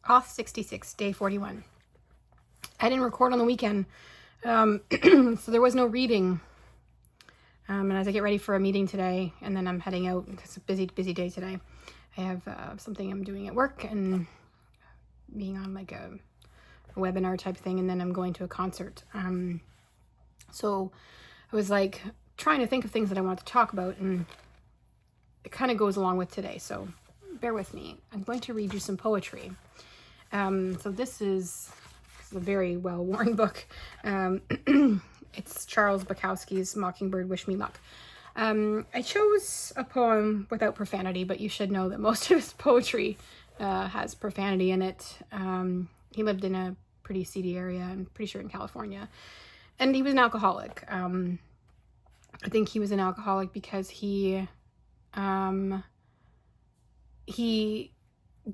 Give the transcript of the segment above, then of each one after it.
Auth66, day 41. I didn't record on the weekend, so there was no reading. And as I get ready for a meeting today, and then I'm heading out, because it's a busy day today. I have something I'm doing at work and being on like a webinar type thing, and then I'm going to a concert. So I was like trying to think of things that I want to talk about, and it kind of goes along with today, so bear with me. I'm going to read you some poetry. So this is a very well-worn book. It's Charles Bukowski's Mockingbird Wish Me Luck. I chose a poem without profanity, but you should know that most of his poetry has profanity in it. He lived in a pretty seedy area, I'm pretty sure in California, and he was an alcoholic. I think he was an alcoholic because he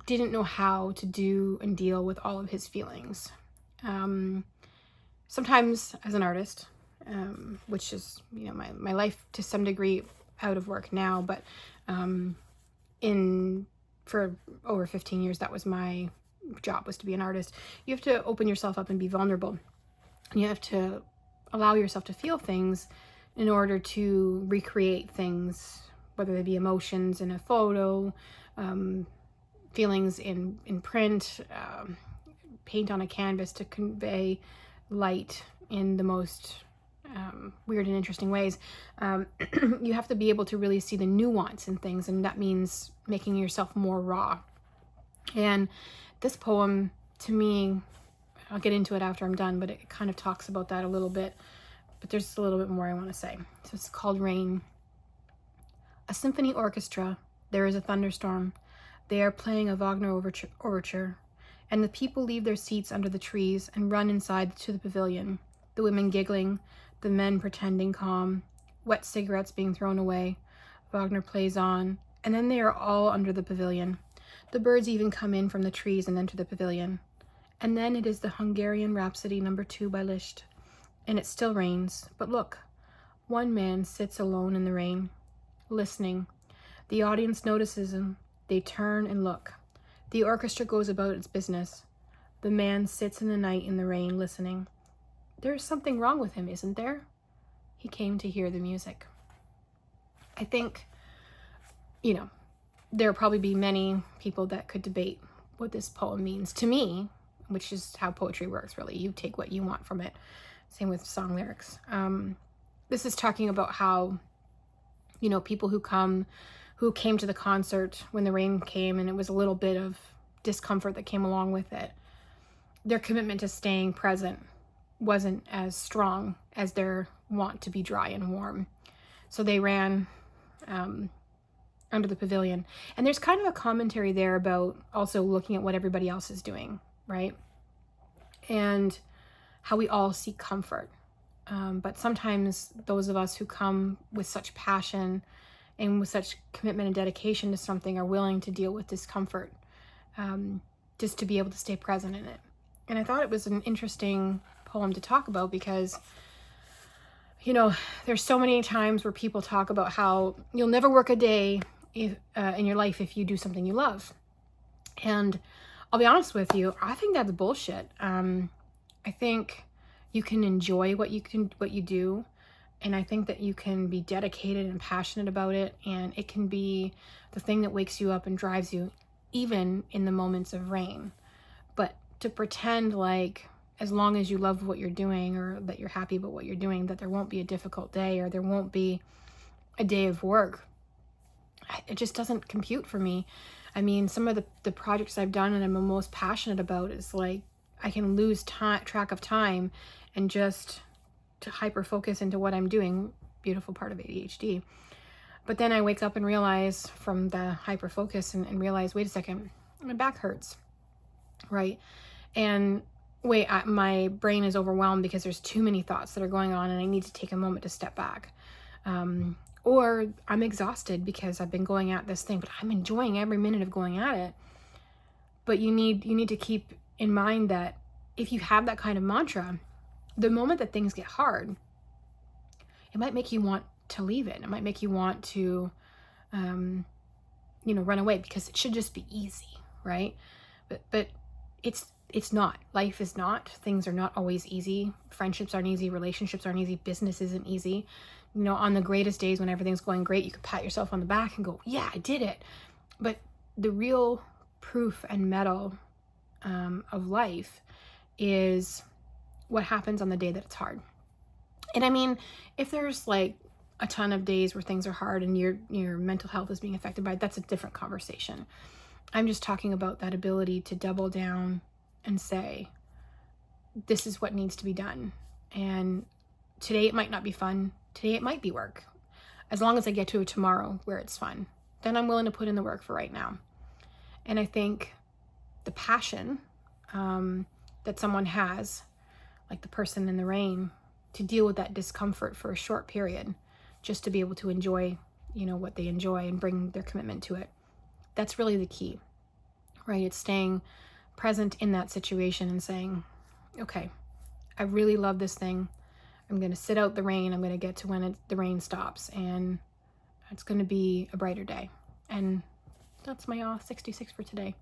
didn't know how to do and deal with all of his feelings. Sometimes as an artist, which is, you know, my life to some degree out of work now, but for over 15 years, that was my job, was to be an artist. You have to open yourself up and be vulnerable. And you have to allow yourself to feel things in order to recreate things, whether they be emotions in a photo, feelings in print, paint on a canvas to convey light in the most weird and interesting ways. You have to be able to really see the nuance in things, and that means making yourself more raw. And this poem, to me, I'll get into it after I'm done, but it kind of talks about that a little bit, but there's a little bit more I want to say. So it's called Rain. A symphony orchestra, there is a thunderstorm. They are playing a Wagner overture, and the people leave their seats under the trees and run inside to the pavilion, the women giggling, the men pretending calm, wet cigarettes being thrown away. Wagner plays on, and then they are all under the pavilion. The birds even come in from the trees and enter the pavilion. And then it is the Hungarian Rhapsody No. 2 by Liszt, and it still rains. But look, one man sits alone in the rain, listening. The audience notices him. They turn and look. The orchestra goes about its business. The man sits in the night in the rain, listening. There is something wrong with him, isn't there? He came to hear the music. I think, you know, there'll probably be many people that could debate what this poem means to me, which is how poetry works, really. You take what you want from it. Same with song lyrics. This is talking about how, you know, people who came to the concert when the rain came and it was a little bit of discomfort that came along with it, their commitment to staying present wasn't as strong as their want to be dry and warm. So they ran under the pavilion. And there's kind of a commentary there about also looking at what everybody else is doing, right? And how we all seek comfort. But sometimes those of us who come with such passion and with such commitment and dedication to something are willing to deal with discomfort, just to be able to stay present in it. And I thought it was an interesting poem to talk about because, you know, there's so many times where people talk about how you'll never work a day in your life if you do something you love. And I'll be honest with you, I think that's bullshit. I think you can enjoy what you do, and I think that you can be dedicated and passionate about it, and it can be the thing that wakes you up and drives you, even in the moments of rain. But to pretend like as long as you love what you're doing, or that you're happy about what you're doing, that there won't be a difficult day or there won't be a day of work, it just doesn't compute for me. I mean, some of the projects I've done and I'm most passionate about is like I can lose track of time and just to hyper focus into what I'm doing. Beautiful part of ADHD. But then I wake up and realize from the hyper focus and realize, wait a second, my back hurts, right? And wait, my brain is overwhelmed because there's too many thoughts that are going on and I need to take a moment to step back. Or I'm exhausted because I've been going at this thing, but I'm enjoying every minute of going at it. But you need to keep in mind that if you have that kind of mantra, the moment that things get hard, it might make you want to leave it. It might make you want to, run away because it should just be easy, right? But it's not. Life is not. Things are not always easy. Friendships aren't easy. Relationships aren't easy. Business isn't easy. You know, on the greatest days when everything's going great, you can pat yourself on the back and go, yeah, I did it. But the real proof and medal of life is what happens on the day that it's hard. And I mean, if there's like a ton of days where things are hard and your mental health is being affected by it, that's a different conversation. I'm just talking about that ability to double down and say, this is what needs to be done. And today it might not be fun. Today it might be work. As long as I get to tomorrow where it's fun, then I'm willing to put in the work for right now. And I think the passion that someone has, like the person in the rain, to deal with that discomfort for a short period, just to be able to enjoy, you know, what they enjoy and bring their commitment to it. That's really the key, right? It's staying present in that situation and saying, okay, I really love this thing. I'm going to sit out the rain. I'm going to get to when the rain stops, and it's going to be a brighter day. And that's my Auth66 for today.